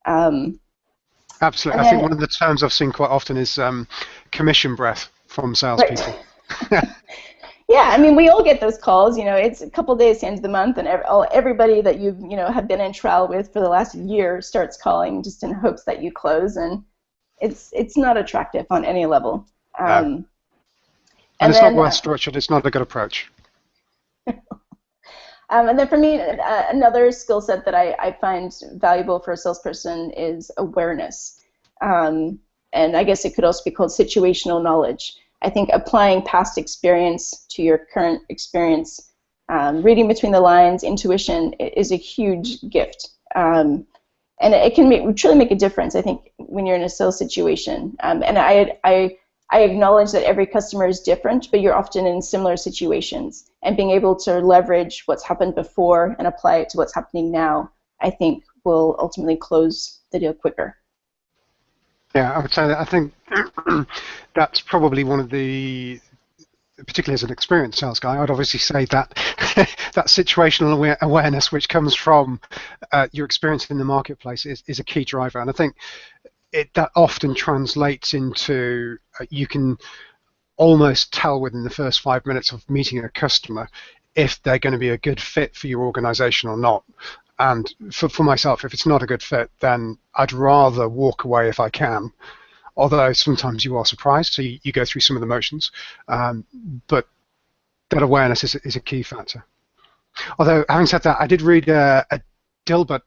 Absolutely. I think one of the terms I've seen quite often is commission breath from salespeople. Right. Yeah, I mean, we all get those calls. It's a couple days to the end of the month, and everybody that you have been in trial with for the last year starts calling just in hopes that you close, and it's not attractive on any level. And it's not well structured. It's not a good approach. And then for me, another skill set that I find valuable for a salesperson is awareness. and I guess it could also be called situational knowledge. I think applying past experience to your current experience, reading between the lines, intuition is a huge gift. And it can truly make a difference, I think, when you're in a sales situation. And I acknowledge that every customer is different, but you're often in similar situations. And being able to leverage what's happened before and apply it to what's happening now, I think, will ultimately close the deal quicker. Yeah, I would say that I think that's probably one of the, particularly as an experienced sales guy, I'd obviously say that that situational awareness which comes from your experience in the marketplace is a key driver. And I think that often translates into you can almost tell within the first 5 minutes of meeting a customer if they're going to be a good fit for your organization or not. And for myself, if it's not a good fit, then I'd rather walk away if I can. Although sometimes you are surprised, so you go through some of the motions. But that awareness is a key factor. Although, having said that, I did read a Dilbert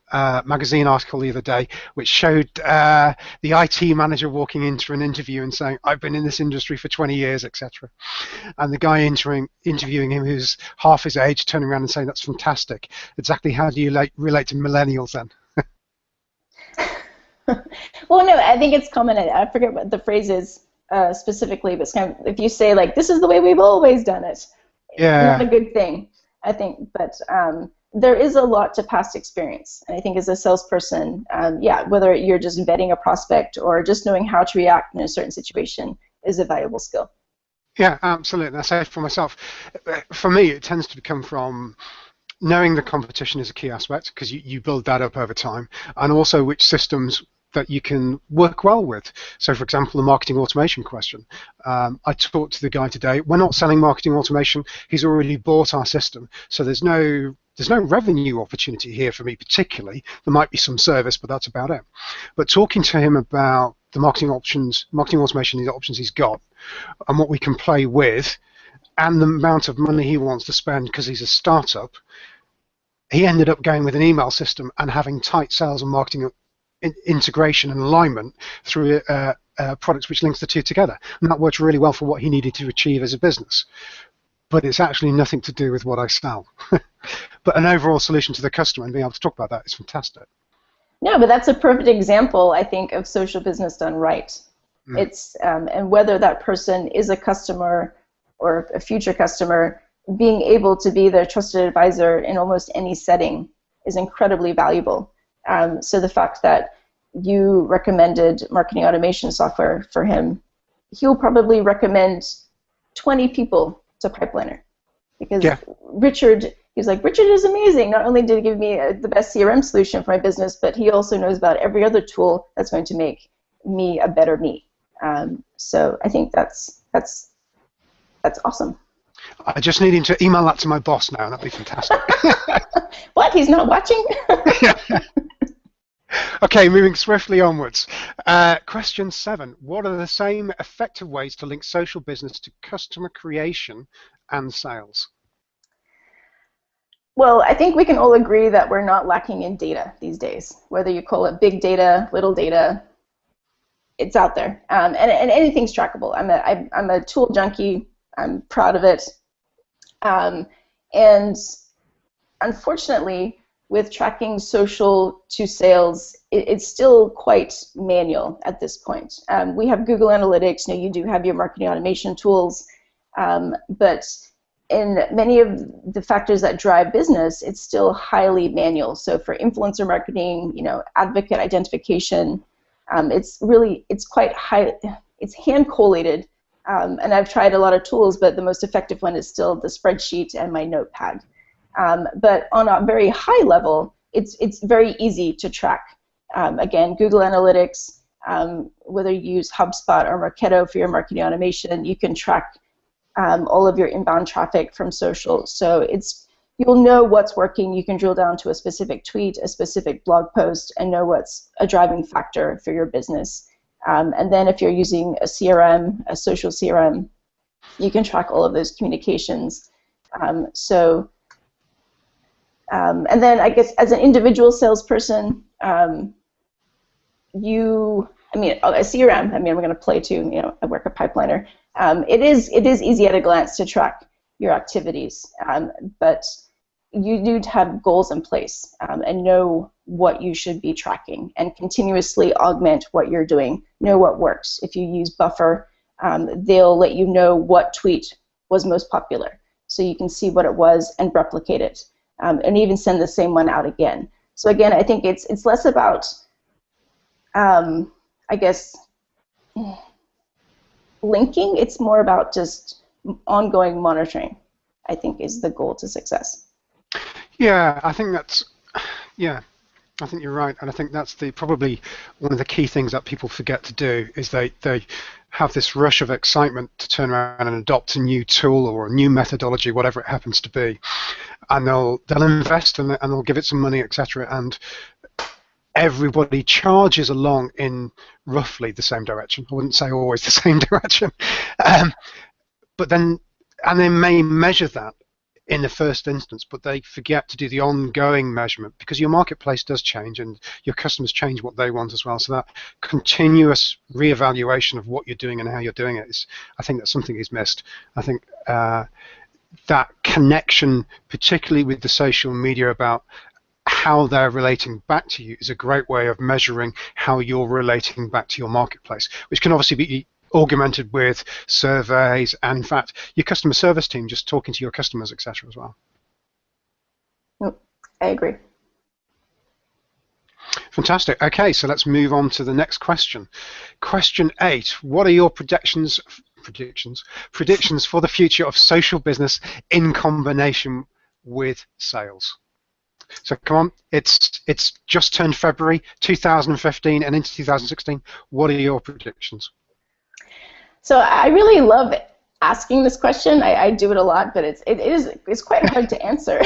magazine article the other day which showed the IT manager walking into an interview and saying, I've been in this industry for 20 years, etc. And the guy interviewing him, who's half his age, turning around and saying, that's fantastic. Exactly how do you relate to millennials then? Well, no, I think it's common. I forget what the phrase is specifically, but it's kind of, if you say, like, this is the way we've always done it, yeah, it's not a good thing, I think. But there is a lot to past experience. And I think as a salesperson, yeah, whether you're just vetting a prospect or just knowing how to react in a certain situation is a valuable skill. Yeah, absolutely. I say for myself, for me, it tends to come from knowing the competition is a key aspect, because you build that up over time, and also which systems that you can work well with. So, for example, the marketing automation question. I talked to the guy today. We're not selling marketing automation. He's already bought our system, so there's no revenue opportunity here for me particularly. There might be some service, but that's about it. But talking to him about the marketing automation, the options he's got, and what we can play with, and the amount of money he wants to spend because he's a startup, he ended up going with an email system and having tight sales and marketing integration and alignment through products which links the two together. And that worked really well for what he needed to achieve as a business. But it's actually nothing to do with what I sell. But an overall solution to the customer and being able to talk about that is fantastic. No, but that's a perfect example, I think, of social business done right. It's and whether that person is a customer or a future customer, being able to be their trusted advisor in almost any setting is incredibly valuable. So the fact that you recommended marketing automation software for him, he'll probably recommend 20 people to Pipeliner. Because Richard, he's like, Richard is amazing. Not only did he give me the best CRM solution for my business, but he also knows about every other tool that's going to make me a better me. So I think that's awesome. I just need him to email that to my boss now. That'd be fantastic. What? He's not watching? Okay, moving swiftly onwards. Question 7. What are the same effective ways to link social business to customer creation and sales? Well, I think we can all agree that we're not lacking in data these days. Whether you call it big data, little data, it's out there. And anything's trackable. I'm a tool junkie. I'm proud of it. And unfortunately, with tracking social to sales, it's still quite manual at this point. We have Google Analytics. You do have your marketing automation tools, but in many of the factors that drive business, it's still highly manual. So for influencer marketing, advocate identification, it's quite high. It's hand collated, and I've tried a lot of tools, but the most effective one is still the spreadsheet and my notepad. But on a very high level, it's very easy to track. Again, Google Analytics, whether you use HubSpot or Marketo for your marketing automation, you can track all of your inbound traffic from social. So you'll know what's working. You can drill down to a specific tweet, a specific blog post, and know what's a driving factor for your business. And then if you're using a CRM, a social CRM, you can track all of those communications. And then I guess as an individual salesperson, you I mean, a CRM, I mean, we're going to play to, you know, I work at Pipeliner. It is easy at a glance to track your activities, but you need to have goals in place and know what you should be tracking and continuously augment what you're doing, know what works. If you use Buffer, they'll let you know what tweet was most popular, so you can see what it was and replicate it, and even send the same one out again. So again, I think it's less about, I guess, linking. It's more about just ongoing monitoring, I think, is the goal to success. Yeah, I think that's, yeah, I think you're right, and I think that's probably one of the key things that people forget to do is they have this rush of excitement to turn around and adopt a new tool or a new methodology, whatever it happens to be, and they'll invest and they'll give it some money, etc. And everybody charges along in roughly the same direction. I wouldn't say always the same direction, but then they may measure that in the first instance, but they forget to do the ongoing measurement because your marketplace does change and your customers change what they want as well. So that continuous reevaluation of what you're doing and how you're doing it is, I think that something is missed. I think that connection, particularly with the social media about how they're relating back to you, is a great way of measuring how you're relating back to your marketplace, which can obviously be augmented with surveys and, in fact, your customer service team just talking to your customers, etc. as well. I agree. Fantastic. Okay, so let's move on to the next question. Question 8. What are your predictions for the future of social business in combination with sales? So come on, it's just turned February 2015 and into 2016. What are your predictions? So I really love asking this question. I do it a lot, but it's quite hard to answer.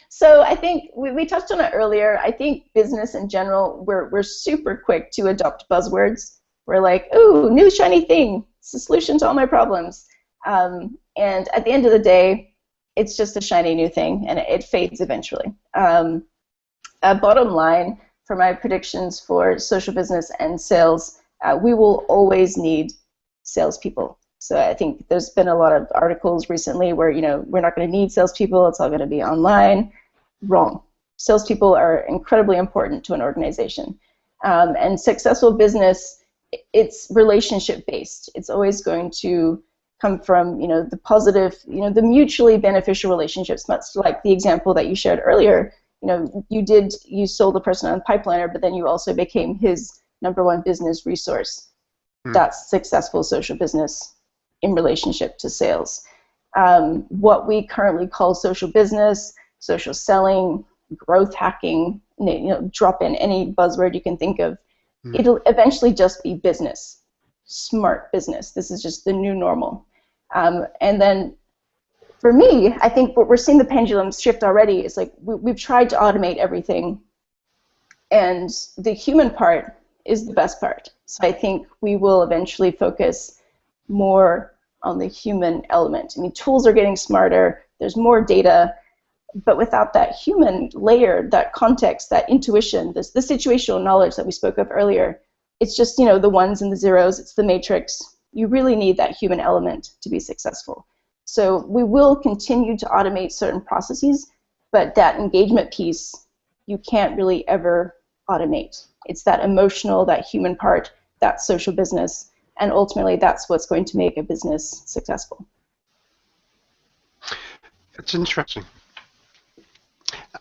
So I think we touched on it earlier. I think business in general, we're super quick to adopt buzzwords. We're like, ooh, new shiny thing. It's the solution to all my problems. And at the end of the day, it's just a shiny new thing, and it fades eventually. Bottom line, for my predictions for social business and sales, we will always need salespeople. So I think there's been a lot of articles recently where, you know, we're not going to need salespeople, it's all going to be online. Wrong. Salespeople are incredibly important to an organization. And successful business, it's relationship-based. It's always going to come from, you know, the positive, you know, the mutually beneficial relationships, much like the example that you shared earlier. You know, you sold the person on Pipeliner, but then you also became his #1 business resource. That's successful social business in relationship to sales. What we currently call social business, social selling, growth hacking, you know, drop in any buzzword you can think of, it'll eventually just be business, smart business. This is just the new normal. And then for me, I think what we're seeing the pendulum shift already is like we've tried to automate everything, and the human part is the best part. So I think we will eventually focus more on the human element. I mean, tools are getting smarter, there's more data, but without that human layer, that context, that intuition, the situational knowledge that we spoke of earlier, it's just, you know, the ones and the zeros, it's the matrix. You really need that human element to be successful. So we will continue to automate certain processes, but that engagement piece, you can't really ever automate. It's that emotional, that human part, that social business, and ultimately that's what's going to make a business successful. It's interesting.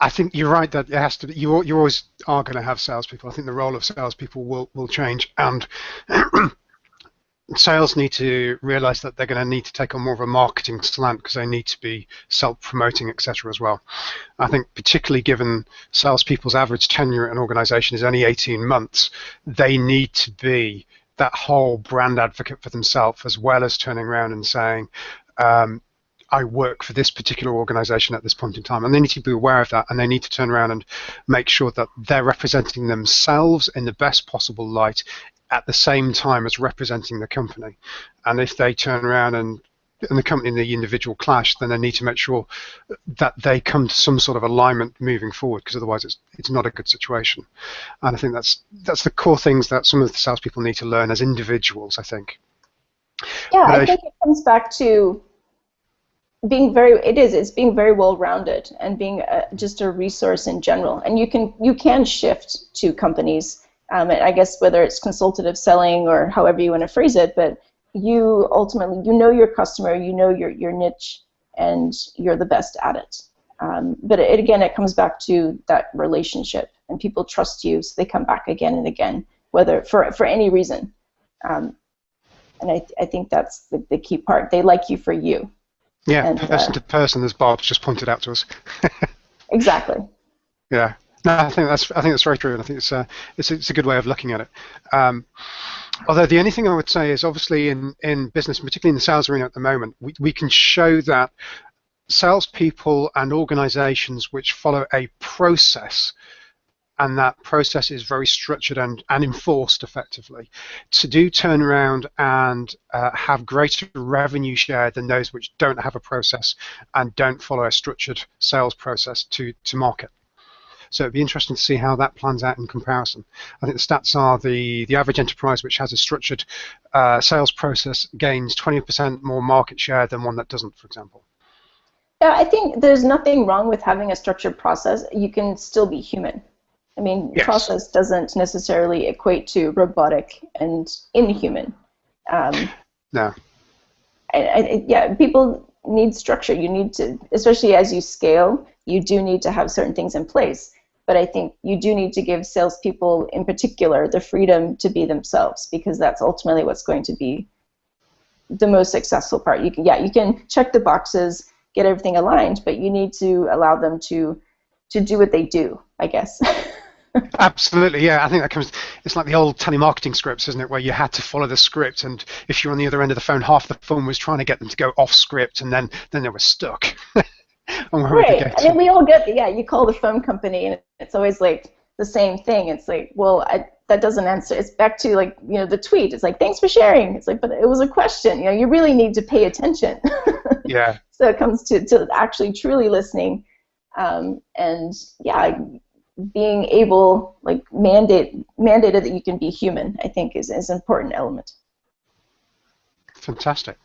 I think you're right that it has to be, you always are going to have salespeople. I think the role of salespeople will change, and sales need to realize that they're going to need to take on more of a marketing slant because they need to be self-promoting, etc. as well. I think particularly given salespeople's average tenure at an organization is only 18 months, they need to be that whole brand advocate for themselves, as well as turning around and saying, I work for this particular organization at this point in time. And they need to be aware of that, and they need to turn around and make sure that they're representing themselves in the best possible light at the same time as representing the company. And if they turn around and and the company and the individual clash, then they need to make sure that they come to some sort of alignment moving forward, because otherwise it's not a good situation. And I think that's the core things that some of the salespeople need to learn as individuals, I think. Yeah, I think it comes back to being it's being very well-rounded and being just a resource in general. And you can shift to companies, I guess whether it's consultative selling or however you want to phrase it, but you ultimately, you know your customer, you know your niche, and you're the best at it. But again, it comes back to that relationship, and people trust you, so they come back again and again, whether for any reason. And I think that's the key part. They like you for you. Yeah, and, person to person, as Bob just pointed out to us. Exactly. Yeah. No, I think that's very true, and I think it's a good way of looking at it. Although the only thing I would say is, obviously in business, particularly in the sales arena at the moment, we can show that salespeople and organizations which follow a process, and that process is very structured and enforced effectively, to turn around and have greater revenue share than those which don't have a process and don't follow a structured sales process to market. So it'd be interesting to see how that plans out in comparison. I think the stats are the average enterprise which has a structured sales process gains 20% more market share than one that doesn't, for example. Yeah, I think there's nothing wrong with having a structured process. You can still be human. I mean, yes. Process doesn't necessarily equate to robotic and inhuman. No. Yeah, people need structure. You need to, especially as you scale, you do need to have certain things in place. But I think you do need to give salespeople, in particular, the freedom to be themselves, because that's ultimately what's going to be the most successful part. You can check the boxes, get everything aligned, but you need to allow them to do what they do, I guess. Absolutely, yeah. I think it's like the old telemarketing scripts, isn't it, where you had to follow the script, and if you're on the other end of the phone, half the phone was trying to get them to go off script, and then they were stuck. Right, and then we all get, you call the phone company, and it's always like the same thing. It's like, well, that doesn't answer. It's back to, like, the tweet. It's like, thanks for sharing. It's like, but it was a question. You really need to pay attention. Yeah. So it comes to actually truly listening, and being able, like, mandated that you can be human, I think is an important element. Fantastic.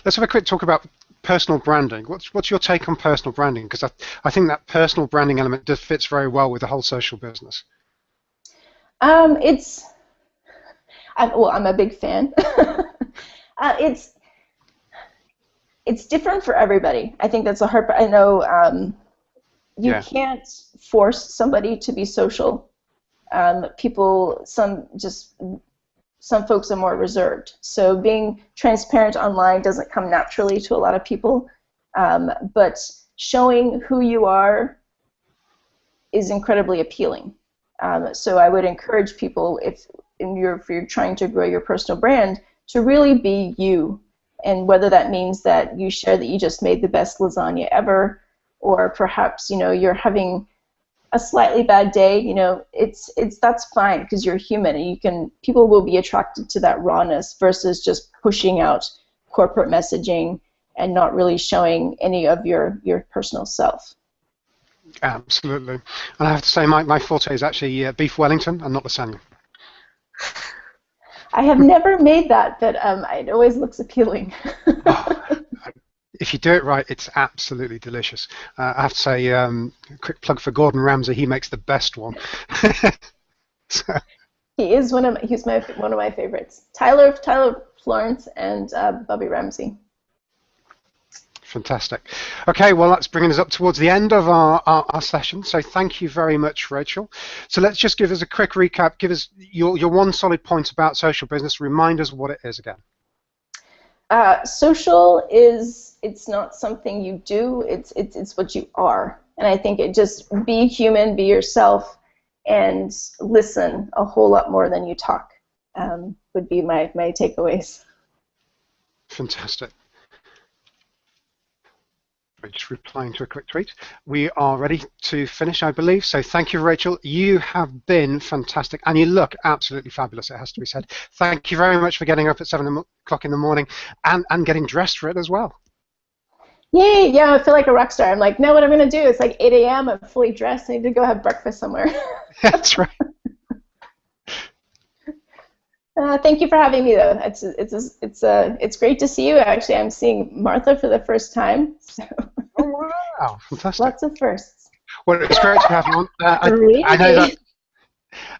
Let's have a quick talk about personal branding. What's your take on personal branding? Because I think that personal branding element fits very well with the whole social business. I'm a big fan. It's different for everybody. I think that's a hard part. I know you can't force somebody to be social. Some folks are more reserved. So being transparent online doesn't come naturally to a lot of people. But showing who you are is incredibly appealing. So I would encourage people, if you're trying to grow your personal brand, to really be you. And whether that means that you share that you just made the best lasagna ever, or perhaps you're having a slightly bad day, that's fine, because you're human, and people will be attracted to that rawness versus just pushing out corporate messaging and not really showing any of your personal self. Absolutely. And I have to say, my forte is actually beef Wellington and not lasagna. I have never made that, but it always looks appealing. If you do it right, it's absolutely delicious. I have to say, a quick plug for Gordon Ramsay. He makes the best one. So. He's one of my favorites. Tyler Florence and Bobby Ramsey. Fantastic. Okay, well, that's bringing us up towards the end of our session. So thank you very much, Rachel. So let's just give us a quick recap. Give us your one solid point about social business. Remind us what it is again. Social it's not something you do. It's what you are. And I think it just be human, be yourself, and listen a whole lot more than you talk. Would be my takeaways. Fantastic. Just replying to a quick tweet. We are ready to finish, I believe. So thank you, Rachel. You have been fantastic, and you look absolutely fabulous, it has to be said. Thank you very much for getting up at 7 o'clock in the morning and getting dressed for it as well. Yay! Yeah, I feel like a rock star. I'm like, now what I'm gonna do? It's like 8 a.m. I'm fully dressed. I need to go have breakfast somewhere. That's right. Thank you for having me, though. It's great to see you. Actually, I'm seeing Martha for the first time. So. Oh wow! Fantastic. Lots of firsts. Well, it's great to have you on. Really?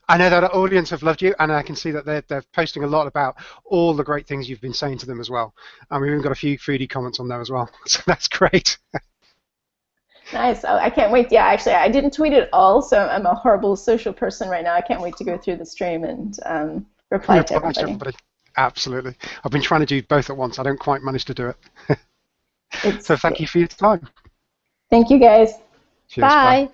I know that our audience have loved you, and I can see that they're posting a lot about all the great things you've been saying to them as well. And we've even got a few foodie comments on there as well. So that's great. Nice. Oh, I can't wait. Yeah, actually, I didn't tweet it all, so I'm a horrible social person right now. I can't wait to go through the stream and reply to everybody. Absolutely. I've been trying to do both at once. I don't quite manage to do it. So thank you for your time. Thank you, guys. Cheers, Bye.